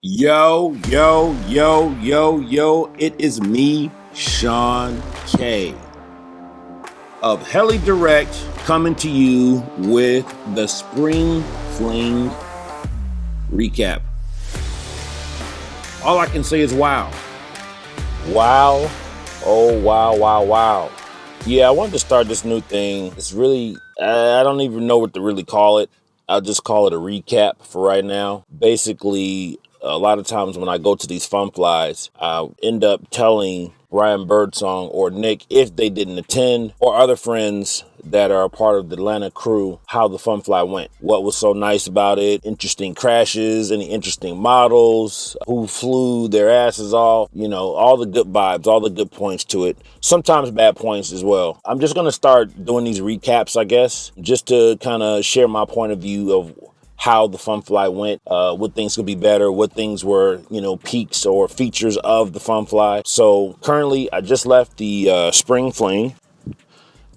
Yo, yo, yo, yo, yo, it is me, Sean K of Heli Direct, coming to you with the Spring Fling recap. All I can say is wow. Wow. Oh, wow, wow, wow. Yeah, I wanted to start this new thing. It's really, I don't even know what to really call it. I'll just call it a recap for right now. Basically, a lot of times when I go to these fun flies, I end up telling Ryan Birdsong or Nick, if they didn't attend, or other friends that are a part of the Atlanta crew, how the fun fly went. What was so nice about it, interesting crashes, any interesting models, who flew their asses off, all the good vibes, all the good points to it. Sometimes bad points as well. I'm just going to start doing these recaps, I guess, just to kind of share my point of view of how the fun fly went, what things could be better, what things were, peaks or features of the fun fly. So currently I just left the Spring Fling,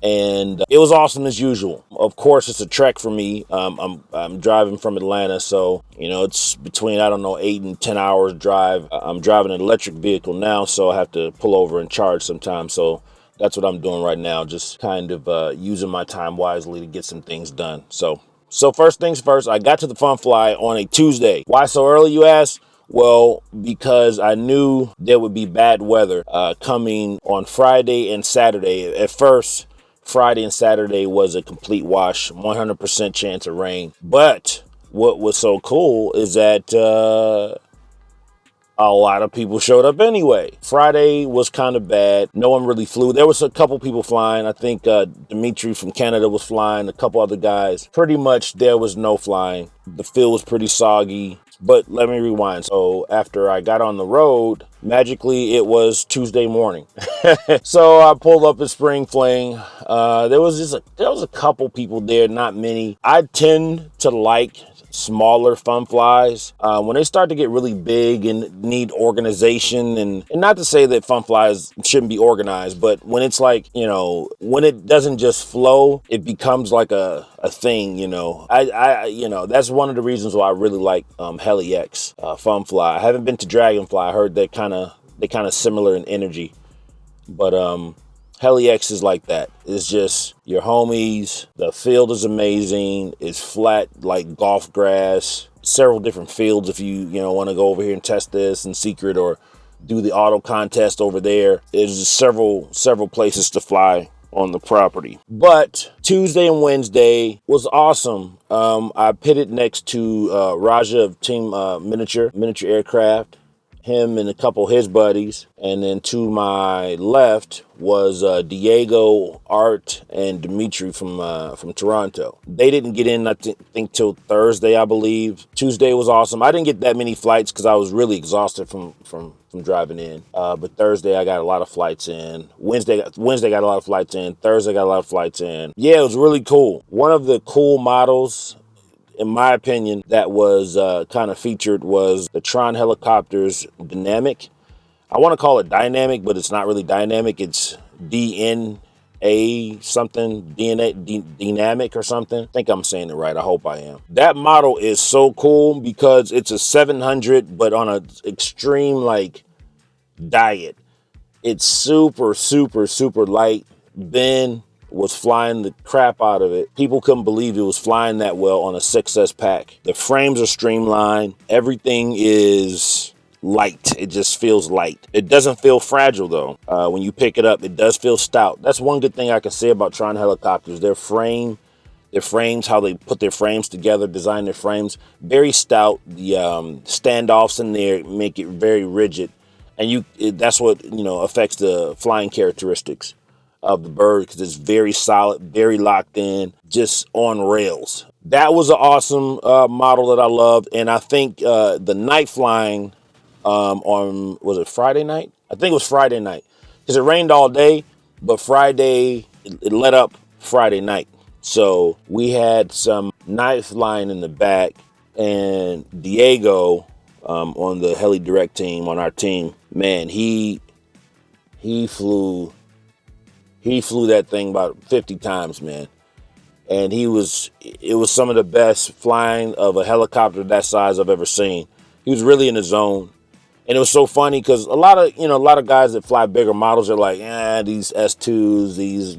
and it was awesome as usual. Of course, it's a trek for me. I'm driving from Atlanta, so it's between 8 and 10 hours drive. I'm driving an electric vehicle now, so I have to pull over and charge sometimes. So that's what I'm doing right now, just kind of using my time wisely to get some things done. So first things first, I got to the fun fly on a Tuesday. Why so early, you ask? Well, because I knew there would be bad weather coming on Friday and Saturday. At first, Friday and Saturday was a complete wash, 100% chance of rain. But what was so cool is that a lot of people showed up anyway. Friday was kind of bad. No one really flew. There was a couple people flying. I think Dimitri from Canada was flying, a couple other guys. Pretty much there was no flying. The field was pretty soggy. But let me rewind. So after I got on the road, magically it was Tuesday morning. So I pulled up at Spring Fling. There was a couple people there, not many. I tend to like smaller fun flies. When they start to get really big and need organization, and not to say that fun flies shouldn't be organized, but when it's like, when it doesn't just flow, it becomes like a thing, that's one of the reasons why I really like Heli X fun fly. I haven't been to Dragonfly. I heard they're kind of similar in energy, but Heli X is like that. It's just your homies. The field is amazing. It's flat like golf grass. Several different fields if you want to go over here and test this in secret or do the auto contest over there. There's just several places to fly on the property. But Tuesday and Wednesday was awesome. I pitted next to Raja of Team Miniature Aircraft, him and a couple of his buddies. And then to my left was Diego, Art, and Dimitri from Toronto. They didn't get in, I think, till Thursday, I believe. Tuesday was awesome. I didn't get that many flights because I was really exhausted from driving in. But Thursday, I got a lot of flights in. Wednesday got a lot of flights in. Thursday got a lot of flights in. Yeah, it was really cool. One of the cool models, in my opinion, that was kind of featured was the Tron Helicopters Dynamic. I want to call it dynamic, but it's not really dynamic. It's DNA something, dynamic or something. I think I'm saying it right. I hope I am. That model is so cool because it's a 700, but on an extreme like diet. It's super, super, super light. Ben was flying the crap out of it. People couldn't believe it was flying that well on a 6S pack. The frames are streamlined. Everything is light. It just feels light. It doesn't feel fragile though. When you pick it up, it does feel stout. That's one good thing I can say about Tron Helicopters. Their frames, how they put their frames together, design their frames, very stout. The standoffs in there make it very rigid. And that's what, affects the flying characteristics of the bird, because it's very solid, very locked in, just on rails. That was an awesome model that I loved. And I think the night flying was it Friday night? I think it was Friday night, because it rained all day, but Friday, it let up Friday night. So we had some night flying in the back, and Diego on the Heli Direct team, on our team, man, he flew that thing about 50 times, man. And it was some of the best flying of a helicopter that size I've ever seen. He was really in the zone. And it was so funny because a lot of guys that fly bigger models are like, these S2s, these,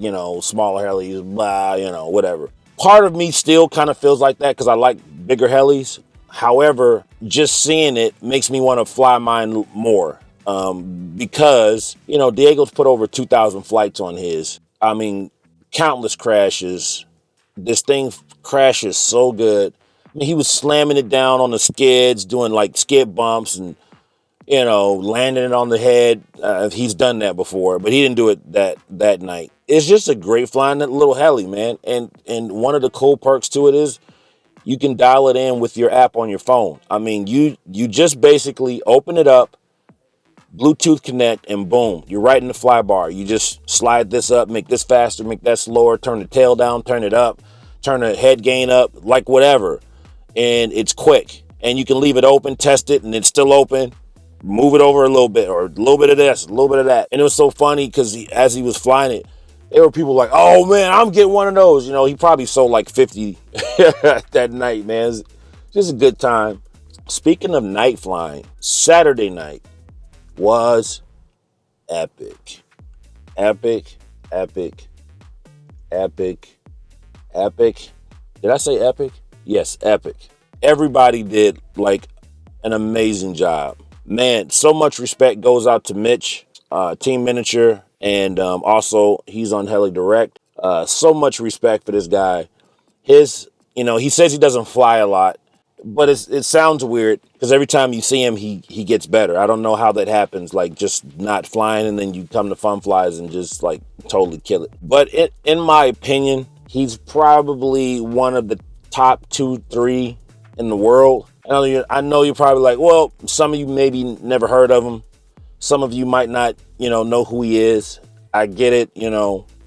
smaller helis, blah, whatever. Part of me still kind of feels like that because I like bigger helis. However, just seeing it makes me want to fly mine more. Because, Diego's put over 2,000 flights on his. I mean, countless crashes. This thing crashes so good. I mean, he was slamming it down on the skids, doing like skid bumps and landing it on the head. He's done that before, but he didn't do it that night. It's just a great flying little heli, man. And one of the cool perks to it is you can dial it in with your app on your phone. I mean, you just basically open it up, Bluetooth connect, and boom, you're right in the fly bar. You just slide this up, make this faster, make that slower, turn the tail down, turn it up, turn the head gain up, like whatever. And it's quick. And you can leave it open, test it, and it's still open. Move it over a little bit, or a little bit of this, a little bit of that. And it was so funny because as he was flying it, there were people like, oh man, I'm getting one of those. He probably sold like 50 that night, man. It's just a good time. Speaking of night flying, Saturday night was epic. Epic, epic, epic, epic. Did I say epic? Yes, epic. Everybody did like an amazing job. Man, so much respect goes out to Mitch, Team Miniature, and also he's on Heli Direct. So much respect for this guy. He says he doesn't fly a lot, but it sounds weird because every time you see him, he gets better. I don't know how that happens, like just not flying and then you come to Fun Flies and just like totally kill it. But in my opinion, he's probably one of the top 2-3 in the world. I know you're probably like, well, some of you maybe never heard of him. Some of you might not, know who he is. I get it.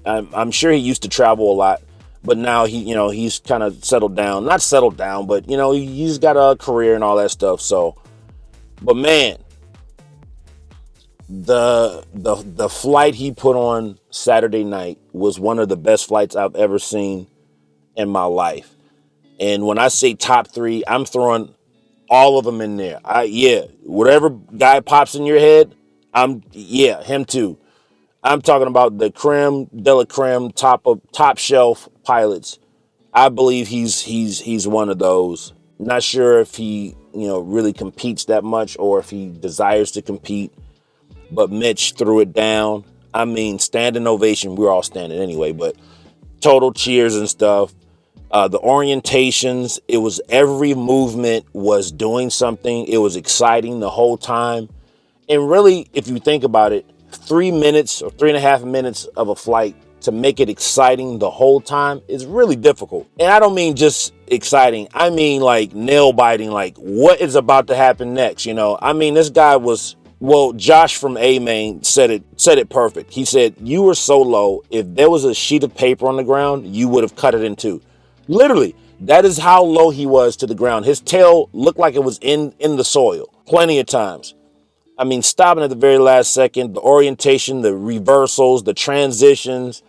I'm sure he used to travel a lot, but now he's kind of settled down. Not settled down, but he's got a career and all that stuff. So, but man, the flight he put on Saturday night was one of the best flights I've ever seen in my life. And when I say top 3, I'm throwing all of them in there. Whatever guy pops in your head, him too. I'm talking about the creme de la creme, top shelf pilots. I believe he's one of those. Not sure if he really competes that much or if he desires to compete, but Mitch threw it down. I mean, standing ovation. We were all standing anyway, but total cheers and stuff. The orientations, it was every movement was doing something. It was exciting the whole time. And really, if you think about it, 3 minutes or 3.5 minutes of a flight to make it exciting the whole time is really difficult. And I don't mean just exciting. I mean like nail biting, like what is about to happen next? I mean, this guy was, well, Josh from A-Main said it perfect. He said, you were so low, if there was a sheet of paper on the ground, you would have cut it in two. Literally, that is how low he was to the ground. His tail looked like it was in the soil plenty of times. I mean, stopping at the very last second, the orientation, the reversals, the transitions,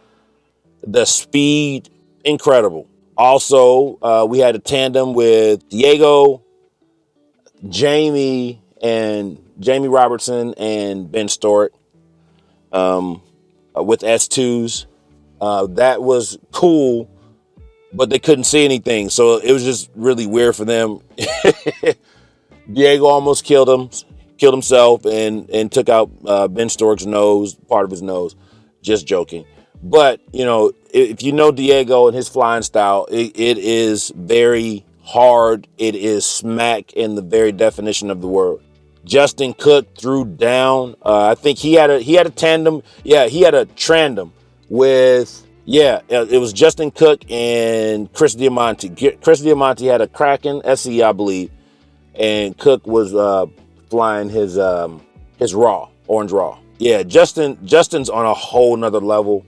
the speed, incredible. Also, we had a tandem with Diego, Jamie Robertson and Ben Stewart with S2s. That was cool, but they couldn't see anything, so it was just really weird for them. Diego almost killed himself and took out Ben Stork's nose, part of his nose. Just joking. But, if you know Diego and his flying style, it is very hard. It is smack in the very definition of the word. Justin Cook threw down. I think he had a tandem. Yeah, he had a tandem with, it was Justin Cook and Chris Diamante. Chris Diamante had a Kraken SE, I believe, and Cook was flying his orange raw. Yeah, Justin's on a whole nother level.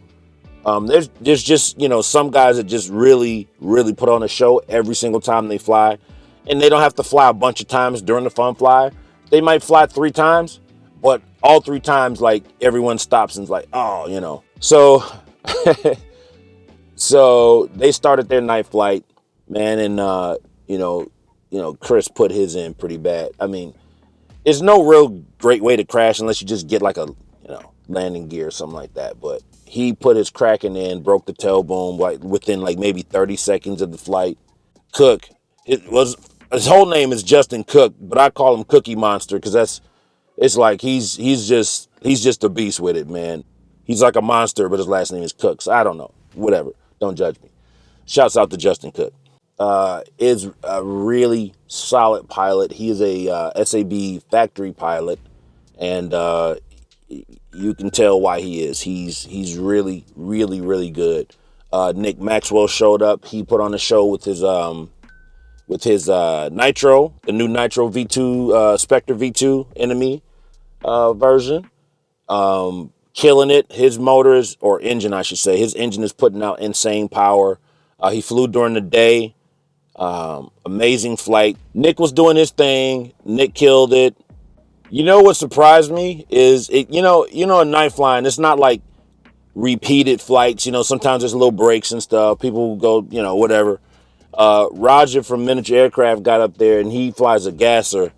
There's just some guys that just really put on a show every single time they fly, and they don't have to fly a bunch of times during the fun fly. They might fly 3 times, but all 3 times, like, everyone stops and's like, oh, So, so they started their night flight, man, and Chris put his in pretty bad. I mean, there's no real great way to crash unless you just get like a landing gear or something like that. But he put his Kraken in, broke the tail boom like within like maybe 30 seconds of the flight. Cook, his whole name is Justin Cook, but I call him Cookie Monster because it's like he's just a beast with it, man. He's like a monster, but his last name is Cook. So I don't know. Whatever. Don't judge me. Shouts out to Justin Cook. Is a really solid pilot. He is a SAB factory pilot, and you can tell why he is. He's really, really, really good. Nick Maxwell showed up. He put on a show with his Nitro, the new Nitro V2 Spectre V2 enemy version. Killing it. His motors, or engine, I should say, his engine is putting out insane power. He flew during the day. Amazing flight. Nick was doing his thing. Nick killed it. You know what surprised me is a night flying, it's not like repeated flights. Sometimes there's little breaks and stuff. People go, whatever. Roger from Miniature Aircraft got up there and he flies a gasser.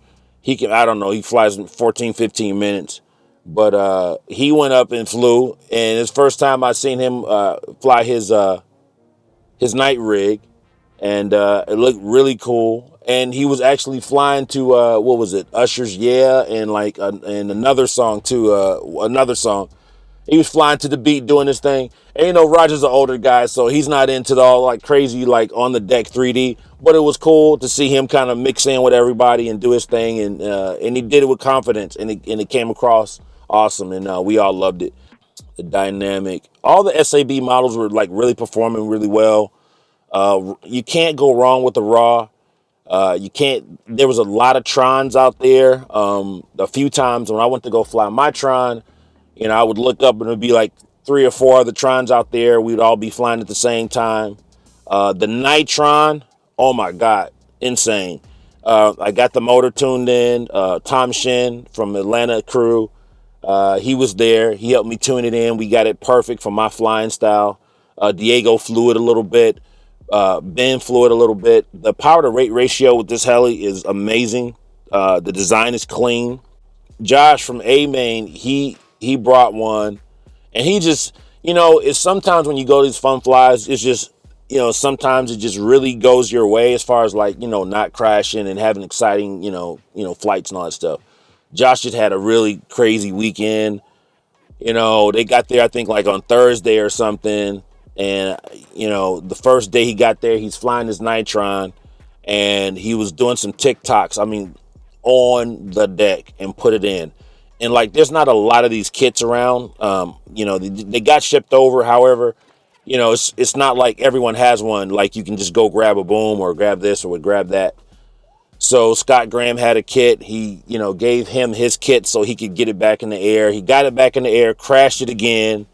I don't know, he flies in 14, 15 minutes. But he went up and flew, and it's first time I seen him fly his night rig, and it looked really cool. And he was actually flying to what was it, Usher's "Yeah," and and another song too. Another song. He was flying to the beat, doing his thing. And Roger's an older guy, so he's not into the all like crazy like on the deck 3D. But it was cool to see him kind of mix in with everybody and do his thing, and he did it with confidence, and it came across awesome, and we all loved it. The dynamic, all the SAB models were like really performing really well. You can't go wrong with the raw. You can't. There was a lot of Trons out there. A few times when I went to go fly my Tron, I would look up and it'd be like 3 or 4 other Trons out there. We'd all be flying at the same time. The Nitron, oh my God, insane. I got the motor tuned in. Tom Shin from Atlanta crew, he was there. He helped me tune it in. We got it perfect for my flying style. Diego flew it a little bit. Ben flew it a little bit. The power to rate ratio with this heli is amazing. The design is clean. Josh from A Main, he brought one, and he just, it's sometimes when you go to these fun flies, it's just, sometimes it just really goes your way as far as like, not crashing and having exciting, flights and all that stuff. Josh just had a really crazy weekend. They got there, I think, like on Thursday or something. And, the first day he got there, he's flying his Nitron, and he was doing some TikToks, I mean, on the deck, and put it in. And, like, there's not a lot of these kits around. They got shipped over. However, it's not like everyone has one. Like, you can just go grab a boom or grab this or grab that. So Scott Graham had a kit. He, gave him his kit so he could get it back in the air. He got it back in the air, crashed it again.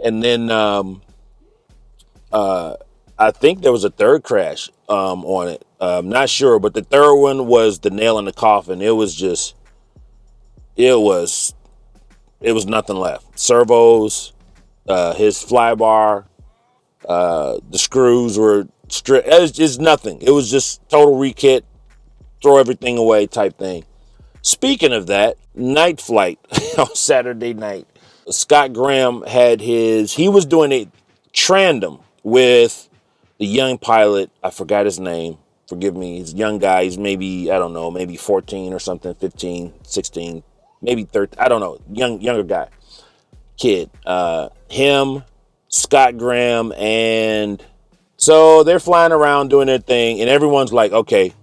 And then I think there was a third crash on it. I'm not sure, but the third one was the nail in the coffin. It was nothing left. Servos, his fly bar, the screws were stripped. It was just nothing. It was just total rekit, throw everything away type thing. Speaking of that, night flight on Saturday night. Scott Graham he was doing a tandem with the young pilot. I forgot his name. Forgive me. He's a young guy. He's maybe, I don't know, maybe 14 or something, 15, 16, maybe 13. I don't know. Younger guy. Kid. Him, Scott Graham, and so they're flying around doing their thing, and everyone's like, okay.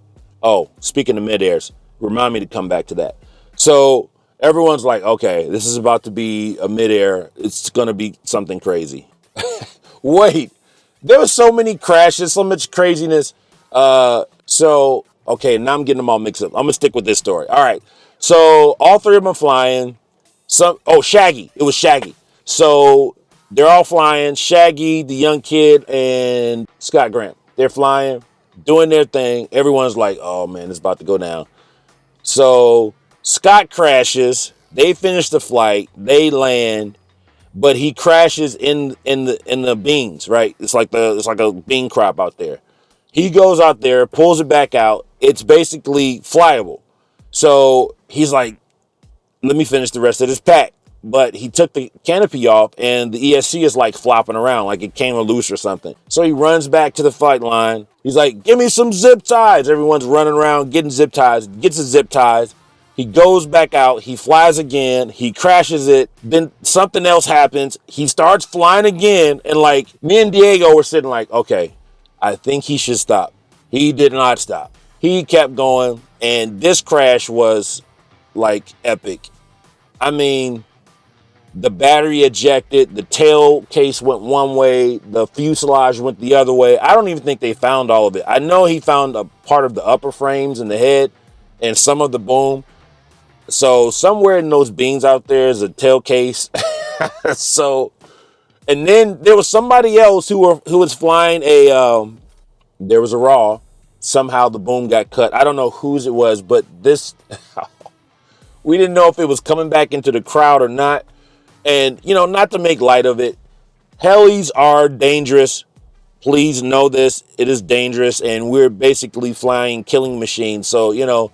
Oh, speaking of mid-airs, remind me to come back to that. So everyone's like, okay, this is about to be a mid-air. It's going to be something crazy. Wait, there were so many crashes, so much craziness. Okay, now I'm getting them all mixed up. I'm going to stick with this story. All right. So all 3 of them are flying. Shaggy. It was Shaggy. So they're all flying. Shaggy, the young kid, and Scott Graham. They're flying, doing their thing. Everyone's like, oh man, it's about to go down. So Scott crashes. They finish the flight. They land, but he crashes in the beans. Right? It's like a bean crop out there. He goes out there, pulls it back out, it's basically flyable. So he's like, let me finish the rest of this pack. But he took the canopy off and the ESC is like flopping around like it came loose or something. So he runs back to the flight line. He's like, give me some zip ties. Everyone's running around getting zip ties, gets his zip ties. He goes back out. He flies again. He crashes it. Then something else happens. He starts flying again. And like me and Diego were sitting like, okay, I think he should stop. He did not stop. He kept going. And this crash was like epic. I mean, the battery ejected, the tail case went one way, the fuselage went the other way. I don't even think they found all of it. I know he found a part of the upper frames and the head and some of the boom. So somewhere in those beams out there is a tail case. So, and then there was somebody else who was flying there was a raw. Somehow the boom got cut. I don't know whose it was, but this, we didn't know if it was coming back into the crowd or not. And, not to make light of it, helis are dangerous. Please know this. It is dangerous. And we're basically flying killing machines. So,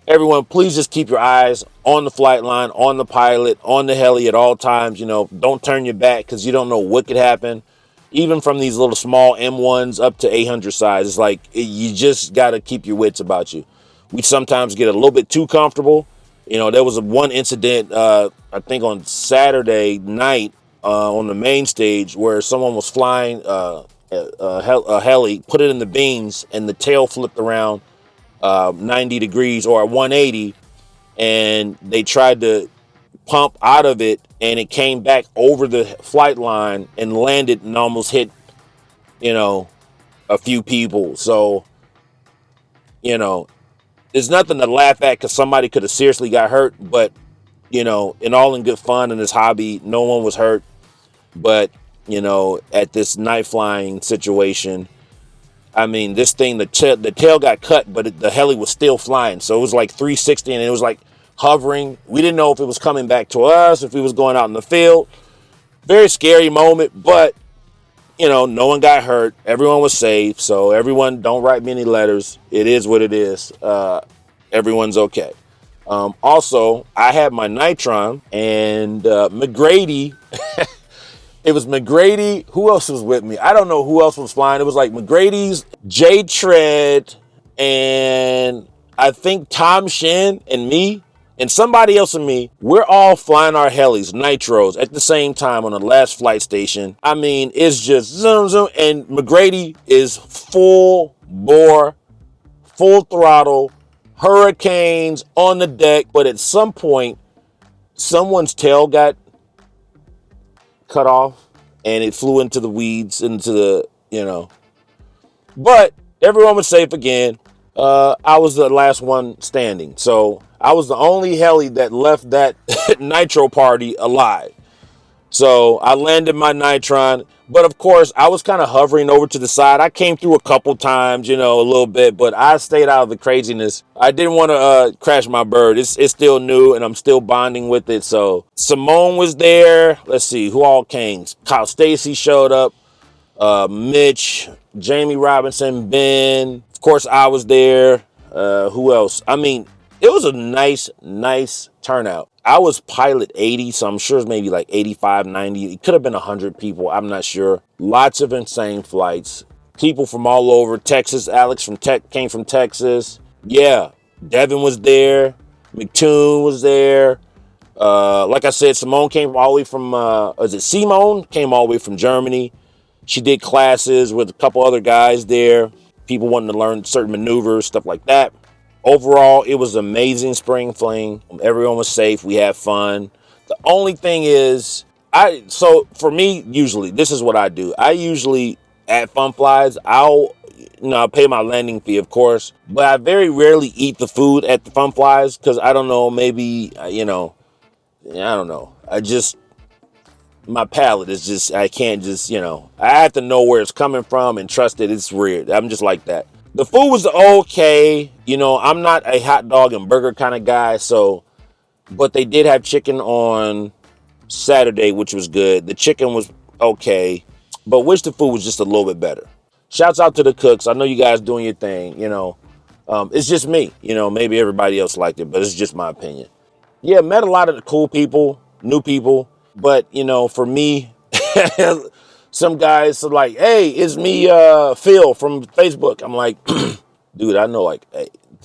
everyone, please just keep your eyes on the flight line, on the pilot, on the heli at all times. Don't turn your back because you don't know what could happen. Even from these little small M1s up to 800 size, it's like you just got to keep your wits about you. We sometimes get a little bit too comfortable. There was one incident, I think on Saturday night on the main stage where someone was flying a heli, put it in the beams, and the tail flipped around 90 degrees or 180, and they tried to pump out of it, and it came back over the flight line and landed and almost hit, a few people. So, there's nothing to laugh at because somebody could have seriously got hurt, but in all in good fun in this hobby, no one was hurt. But at this night flying situation, I mean, this thing, the tail got cut, but the heli was still flying. So it was like 360 and it was like hovering. We didn't know if it was coming back to us, if it was going out in the field. Very scary moment, but no one got hurt. Everyone was safe. So everyone, don't write me any letters. It is what it is. Everyone's okay. Also, I had my Nitron and McGrady. It was McGrady. Who else was with me? I don't know who else was flying. It was like McGrady's, Jay Tread, and I think Tom Shin and me. And somebody else and me, we're all flying our helis, nitros, at the same time on the last flight station. I mean, it's just zoom, zoom. And McGrady is full bore, full throttle, hurricanes on the deck. But at some point, someone's tail got cut off and it flew into the weeds, But everyone was safe again. I was the last one standing. So I was the only heli that left that nitro party alive. So I landed my Nitron, but of course I was kind of hovering over to the side. I came through a couple times, a little bit, but I stayed out of the craziness. I didn't want to crash my bird. It's still new and I'm still bonding with it. So Simone was there. Let's see who all came. Kyle Stacy showed up. Mitch, Jamie Robinson, Ben. Of course I was there. Who else? I mean, it was a nice turnout. I was pilot 80, so I'm sure it's maybe like 85, 90. It could have been 100 people. I'm not sure. Lots of insane flights. People from all over. Texas. Alex came from Texas. Yeah. Devin was there. McToon was there. Like I said, Simone came all the way from, Simone? Came all the way from Germany. She did classes with a couple other guys there. People wanting to learn certain maneuvers, stuff like that. Overall, it was amazing spring fling. Everyone was safe. We had fun. The only thing is, so for me, usually, this is what I do. I usually, at fun flies, I'll pay my landing fee, of course, but I very rarely eat the food at the fun flies because I don't know, maybe, I don't know. My palate is just, I can't just, I have to know where it's coming from and trust it. It's weird. I'm just like that. The food was okay. I'm not a hot dog and burger kind of guy. So, but they did have chicken on Saturday, which was good. The chicken was okay, but wish the food was just a little bit better. Shouts out to the cooks. I know you guys doing your thing, It's just me, maybe everybody else liked it, but it's just my opinion. Yeah, met a lot of the cool people, new people, but for me, some guys are like, hey, it's me, Phil from Facebook. I'm like, dude, I know like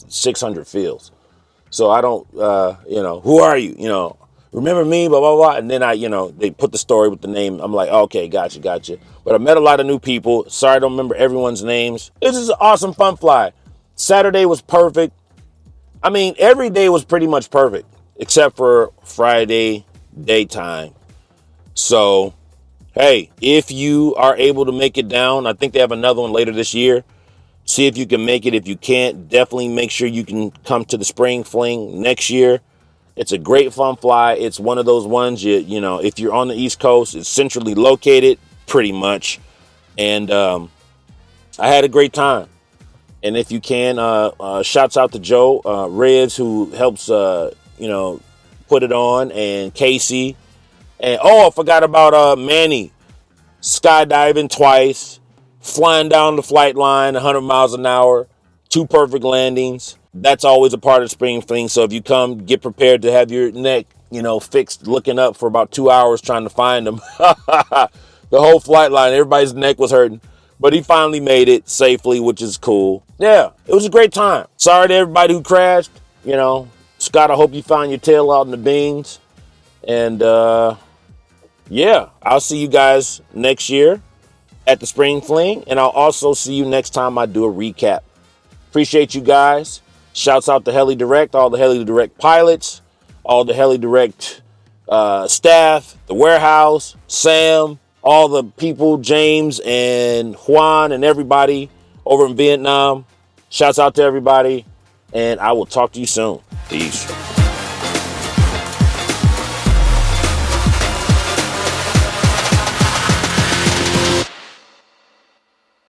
600 Phils. So I don't, who are you? Remember me, blah, blah, blah. And then they put the story with the name. I'm like, okay, gotcha. But I met a lot of new people. Sorry, I don't remember everyone's names. This is an awesome fun fly. Saturday was perfect. I mean, every day was pretty much perfect, except for Friday daytime. So, hey, if you are able to make it down, I think they have another one later this year. See if you can make it. If you can't, definitely make sure you can come to the Spring Fling next year. It's a great fun fly. It's one of those ones, if you're on the East Coast, it's centrally located pretty much. And I had a great time. And if you can, shouts out to Joe Rivs, who helps, put it on, and Casey. And, I forgot about Manny, skydiving twice, flying down the flight line 100 miles an hour, 2 perfect landings. That's always a part of Spring Fling. So if you come, get prepared to have your neck, fixed looking up for about 2 hours trying to find them. The whole flight line, everybody's neck was hurting. But he finally made it safely, which is cool. Yeah, it was a great time. Sorry to everybody who crashed. Scott, I hope you found your tail out in the beans. And yeah, I'll see you guys next year at the Spring Fling. And I'll also see you next time I do a recap. Appreciate you guys. Shouts out to Heli Direct, all the Heli Direct pilots, all the Heli Direct staff, the warehouse, Sam, all the people, James and Juan and everybody over in Vietnam. Shouts out to everybody. And I will talk to you soon. Peace.